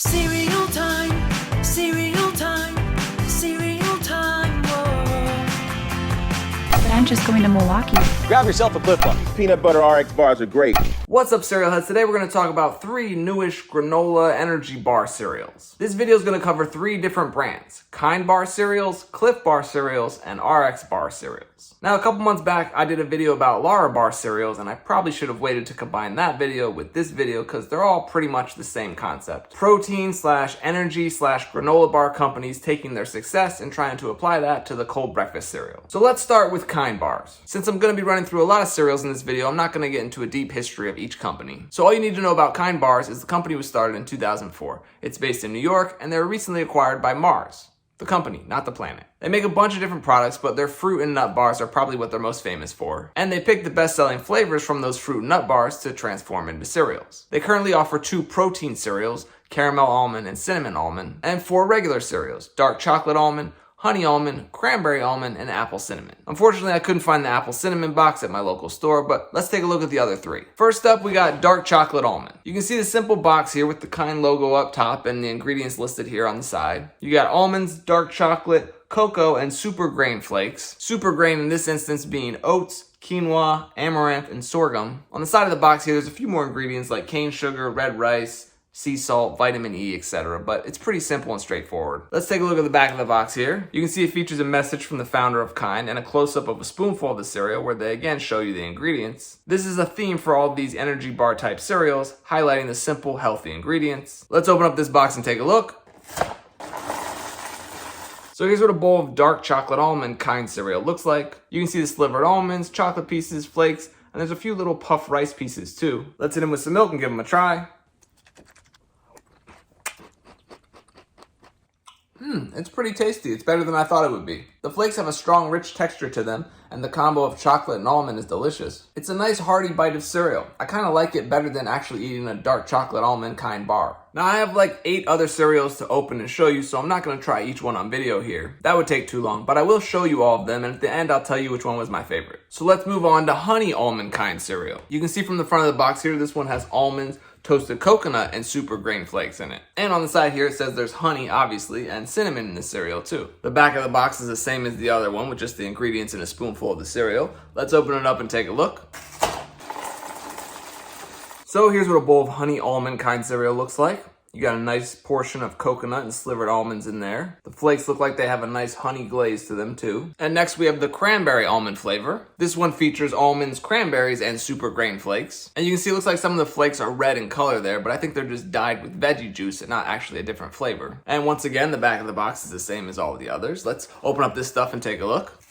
Cereal time, cereal time, cereal time, whoa. But I'm just going to Milwaukee. Grab yourself a Clif Bar. Peanut butter RX bars are great. What's up, cereal heads? Today we're going to talk about 3 newish granola energy bar cereals. This video is going to cover 3 different brands: Kind bar cereals, Clif bar cereals, and RX bar cereals. Now, a couple months back, I did a video about Lara bar cereals, and I probably should have waited to combine that video with this video because they're all pretty much the same concept. Protein slash energy slash granola bar companies taking their success and trying to apply that to the cold breakfast cereal. So let's start with Kind bars. Since I'm going to be running through a lot of cereals in this video, I'm not going to get into a deep history of each company. So all you need to know about Kind bars is the company was started in 2004. It's based in New York, and they were recently acquired by Mars. The company, not the planet. They make a bunch of different products, but their fruit and nut bars are probably what they're most famous for. And they pick the best-selling flavors from those fruit and nut bars to transform into cereals. They currently offer 2 protein cereals, caramel almond and cinnamon almond, and 4 regular cereals, dark chocolate almond, honey almond, cranberry almond, and apple cinnamon. Unfortunately, I couldn't find the apple cinnamon box at my local store, but let's take a look at the other 3. First up, we got dark chocolate almond. You can see the simple box here with the Kind logo up top and the ingredients listed here on the side. You got almonds, dark chocolate, cocoa, and super grain flakes. Super grain in this instance being oats, quinoa, amaranth, and sorghum. On the side of the box here, there's a few more ingredients like cane sugar, red rice, sea salt, vitamin E, etc. But it's pretty simple and straightforward. Let's take a look at the back of the box here. You can see it features a message from the founder of Kind and a close-up of a spoonful of the cereal where they again show you the ingredients. This is a theme for all of these energy bar type cereals, highlighting the simple, healthy ingredients. Let's open up this box and take a look. So here's what a bowl of dark chocolate almond Kind cereal looks like. You can see the slivered almonds, chocolate pieces, flakes, and there's a few little puffed rice pieces too. Let's hit them with some milk and give them a try. It's pretty tasty. It's better than I thought it would be. The flakes have a strong, rich texture to them, and the combo of chocolate and almond is delicious. It's a nice, hearty bite of cereal. I kind of like it better than actually eating a dark chocolate almond Kind bar. Now, I have like 8 other cereals to open and show you, so I'm not going to try each one on video here. That would take too long, but I will show you all of them, and at the end, I'll tell you which one was my favorite. So let's move on to honey almond Kind cereal. You can see from the front of the box here, this one has almonds, toasted coconut, and super grain flakes in it. And on the side here, it says there's honey, obviously, and cinnamon in the cereal too. The back of the box is the same as the other one, with just the ingredients and a spoonful of the cereal. Let's open it up and take a look. So here's what a bowl of honey almond Kind cereal looks like. You got a nice portion of coconut and slivered almonds in there. The flakes look like they have a nice honey glaze to them too. And next we have the cranberry almond flavor. This one features almonds, cranberries, and super grain flakes. And you can see it looks like some of the flakes are red in color there, but I think they're just dyed with veggie juice and not actually a different flavor. And once again, the back of the box is the same as all of the others. Let's open up this stuff and take a look.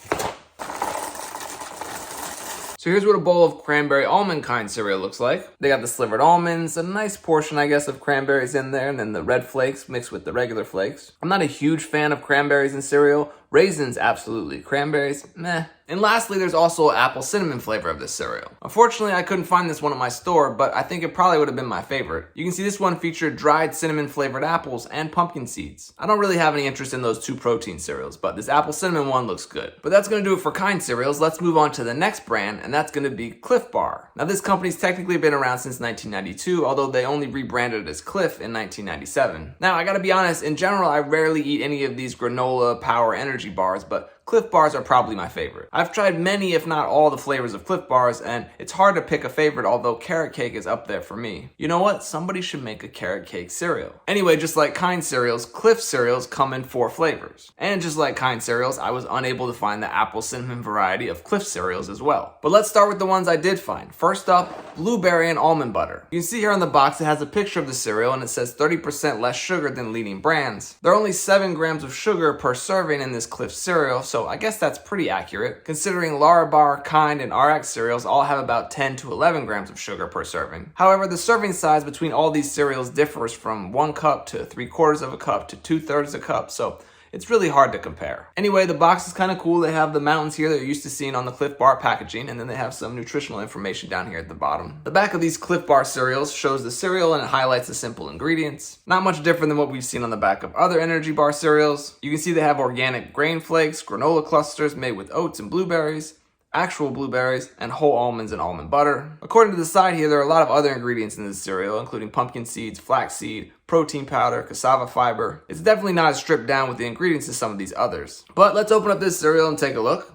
So here's what a bowl of cranberry almond Kind cereal looks like. They got the slivered almonds, a nice portion, I guess, of cranberries in there, and then the red flakes mixed with the regular flakes. I'm not a huge fan of cranberries in cereal. Raisins, absolutely. Cranberries, meh. And lastly, there's also apple cinnamon flavor of this cereal. Unfortunately, I couldn't find this one at my store, but I think it probably would have been my favorite. You can see this one featured dried cinnamon flavored apples and pumpkin seeds. I don't really have any interest in those 2 protein cereals, but this apple cinnamon one looks good. But that's gonna do it for Kind cereals. Let's move on to the next brand, and that's gonna be Clif bar. Now this company's technically been around since 1992, although they only rebranded it as Clif in 1997. Now I gotta be honest, in general, I rarely eat any of these granola power energy bars, but Clif bars are probably my favorite. I've tried many, if not all, the flavors of Clif bars, and it's hard to pick a favorite, although carrot cake is up there for me. You know what? Somebody should make a carrot cake cereal. Anyway, just like Kind cereals, Clif cereals come in 4 flavors. And just like Kind cereals, I was unable to find the apple cinnamon variety of Clif cereals as well. But let's start with the ones I did find. First up, blueberry and almond butter. You can see here on the box it has a picture of the cereal and it says 30% less sugar than leading brands. There are only 7 grams of sugar per serving in this Clif cereal, so I guess that's pretty accurate, considering Lara bar, Kind, and RX cereals all have about 10 to 11 grams of sugar per serving. However, the serving size between all these cereals differs from 1 cup to 3/4 of a cup to 2/3 a cup, so it's really hard to compare. Anyway, the box is kind of cool. They have the mountains here that you're used to seeing on the Clif bar packaging, and then they have some nutritional information down here at the bottom. The back of these Clif bar cereals shows the cereal and it highlights the simple ingredients. Not much different than what we've seen on the back of other energy bar cereals. You can see they have organic grain flakes, granola clusters made with oats and blueberries, actual blueberries, and whole almonds and almond butter. According to the side here, there are a lot of other ingredients in this cereal, including pumpkin seeds, flaxseed, protein powder, cassava fiber. It's definitely not as stripped down with the ingredients as some of these others. But let's open up this cereal and take a look.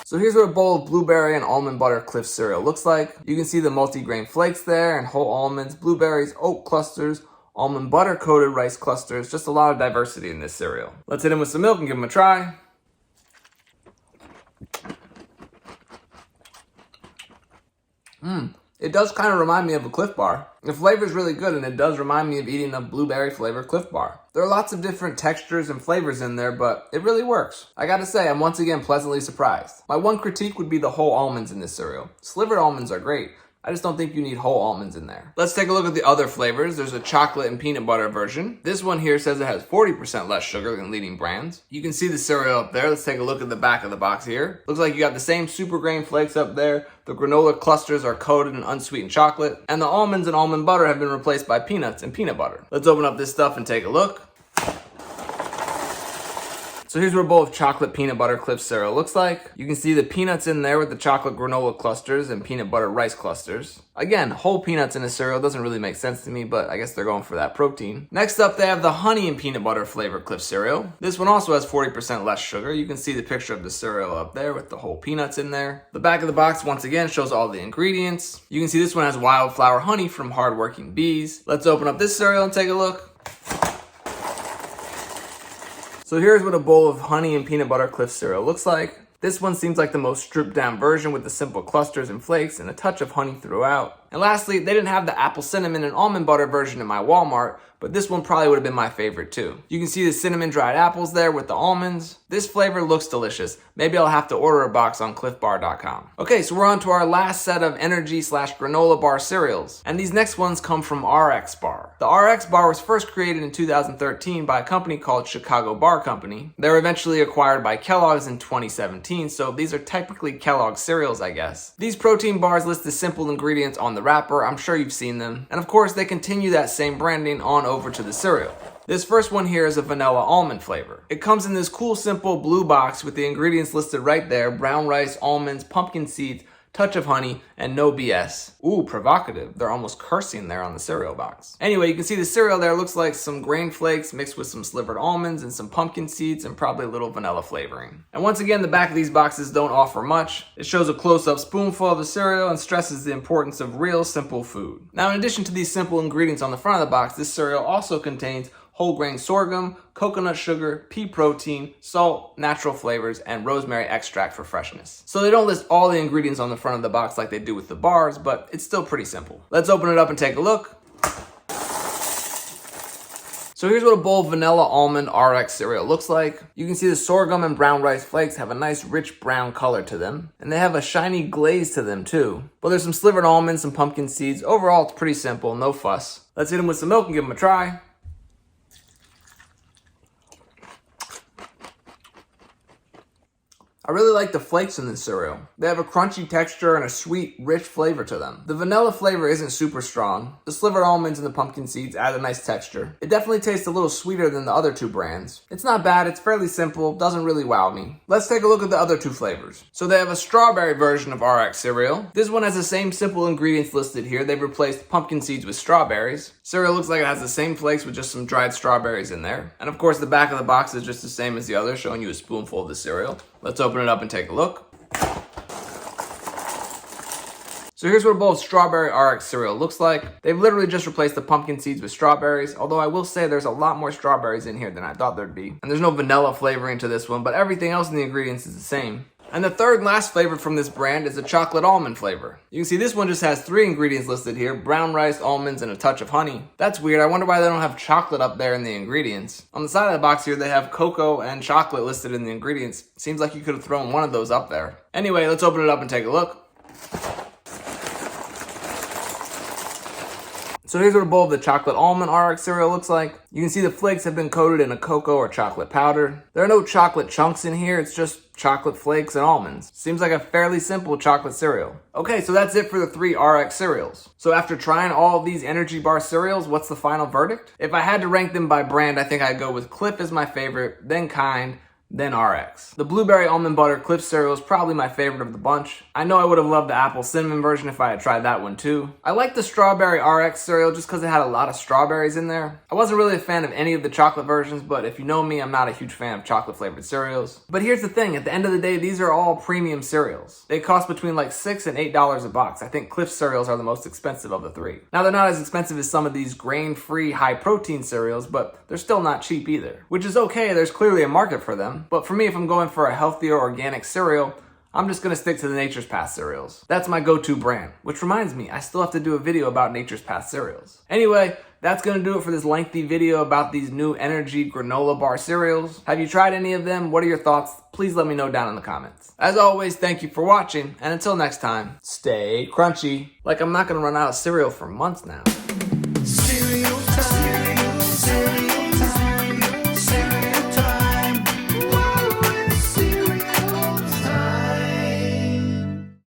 So here's what a bowl of blueberry and almond butter Clif cereal looks like. You can see the multi-grain flakes there and whole almonds, blueberries, oat clusters, almond butter coated rice clusters, just a lot of diversity in this cereal. Let's hit them with some milk and give them a try. It does kind of remind me of a Clif bar. The flavor is really good and it does remind me of eating a blueberry flavored Clif bar. There are lots of different textures and flavors in there, but it really works. I gotta say, I'm once again pleasantly surprised. My one critique would be the whole almonds in this cereal. Slivered almonds are great. I just don't think you need whole almonds in there. Let's take a look at the other flavors. There's a chocolate and peanut butter version. This one here says it has 40% less sugar than leading brands. You can see the cereal up there. Let's take a look at the back of the box here. Looks like you got the same super grain flakes up there. The granola clusters are coated in unsweetened chocolate. And the almonds and almond butter have been replaced by peanuts and peanut butter. Let's open up this stuff and take a look. So here's what a bowl of chocolate peanut butter Clif cereal looks like. You can see the peanuts in there with the chocolate granola clusters and peanut butter rice clusters. Again, whole peanuts in a cereal doesn't really make sense to me, but I guess they're going for that protein. Next up, they have the honey and peanut butter flavored Clif cereal. This one also has 40% less sugar. You can see the picture of the cereal up there with the whole peanuts in there. The back of the box, once again, shows all the ingredients. You can see this one has wildflower honey from hardworking bees. Let's open up this cereal and take a look. So here's what a bowl of honey and peanut butter Clif cereal looks like. This one seems like the most stripped down version with the simple clusters and flakes and a touch of honey throughout. And lastly, they didn't have the apple cinnamon and almond butter version in my Walmart, but this one probably would have been my favorite too. You can see the cinnamon dried apples there with the almonds. This flavor looks delicious. Maybe I'll have to order a box on clifbar.com. Okay, so we're on to our last set of energy/granola bar cereals. And these next ones come from RX Bar. The RX Bar was first created in 2013 by a company called Chicago Bar Company. They were eventually acquired by Kellogg's in 2017, so these are technically Kellogg's cereals, I guess. These protein bars list the simple ingredients on the wrapper. I'm sure you've seen them. And of course, they continue that same branding on over to the cereal. This first one here is a vanilla almond flavor. It comes in this cool, simple blue box with the ingredients listed right there: brown rice, almonds, pumpkin seeds, touch of honey, and no BS. Ooh, provocative. They're almost cursing there on the cereal box. Anyway, you can see the cereal there looks like some grain flakes mixed with some slivered almonds and some pumpkin seeds and probably a little vanilla flavoring. And once again, the back of these boxes don't offer much. It shows a close-up spoonful of the cereal and stresses the importance of real, simple food. Now, in addition to these simple ingredients on the front of the box, this cereal also contains whole grain sorghum, coconut sugar, pea protein, salt, natural flavors, and rosemary extract for freshness. So they don't list all the ingredients on the front of the box like they do with the bars, but it's still pretty simple. Let's open it up and take a look. So here's what a bowl of vanilla almond RX cereal looks like. You can see the sorghum and brown rice flakes have a nice rich brown color to them, and they have a shiny glaze to them too. But there's some slivered almonds, some pumpkin seeds. Overall, it's pretty simple, no fuss. Let's hit them with some milk and give them a try. I really like the flakes in this cereal. They have a crunchy texture and a sweet, rich flavor to them. The vanilla flavor isn't super strong. The slivered almonds and the pumpkin seeds add a nice texture. It definitely tastes a little sweeter than the other two brands. It's not bad, it's fairly simple, doesn't really wow me. Let's take a look at the other two flavors. So they have a strawberry version of RX cereal. This one has the same simple ingredients listed here. They've replaced pumpkin seeds with strawberries. Cereal looks like it has the same flakes with just some dried strawberries in there. And of course, the back of the box is just the same as the other, showing you a spoonful of the cereal. Let's open it up and take a look. So here's what a bowl of strawberry RX cereal looks like. They've literally just replaced the pumpkin seeds with strawberries, although I will say there's a lot more strawberries in here than I thought there'd be. And there's no vanilla flavoring to this one, but everything else in the ingredients is the same. And the third and last flavor from this brand is a chocolate almond flavor. You can see this one just has 3 ingredients listed here: brown rice, almonds, and a touch of honey. That's weird. I wonder why they don't have chocolate up there in the ingredients. On the side of the box here, they have cocoa and chocolate listed in the ingredients. Seems like you could have thrown one of those up there. Anyway, let's open it up and take a look. So here's what a bowl of the chocolate almond RX cereal looks like. You can see the flakes have been coated in a cocoa or chocolate powder. There are no chocolate chunks in here, it's just chocolate flakes and almonds. Seems like a fairly simple chocolate cereal. Okay, so that's it for the 3 RX cereals. So after trying all of these energy bar cereals, what's the final verdict? If I had to rank them by brand, I think I'd go with Clif as my favorite, then Kind, then RX. The blueberry almond butter Clif cereal is probably my favorite of the bunch. I know I would have loved the apple cinnamon version if I had tried that one too. I like the strawberry RX cereal just because it had a lot of strawberries in there. I wasn't really a fan of any of the chocolate versions, but if you know me, I'm not a huge fan of chocolate flavored cereals. But here's the thing, at the end of the day, these are all premium cereals. They cost between like $6 and $8 a box. I think Clif cereals are the most expensive of the three. Now they're not as expensive as some of these grain-free, high-protein cereals, but they're still not cheap either. Which is okay, there's clearly a market for them. But for me, if I'm going for a healthier organic cereal, I'm just gonna stick to the Nature's Path cereals. That's my go-to brand. Which reminds me, I still have to do a video about Nature's Path cereals. Anyway, that's gonna do it for this lengthy video about these new energy granola bar cereals. Have you tried any of them? What are your thoughts? Please let me know down in the comments. As always, thank you for watching, and until next time, stay crunchy. Like I'm not gonna run out of cereal for months now.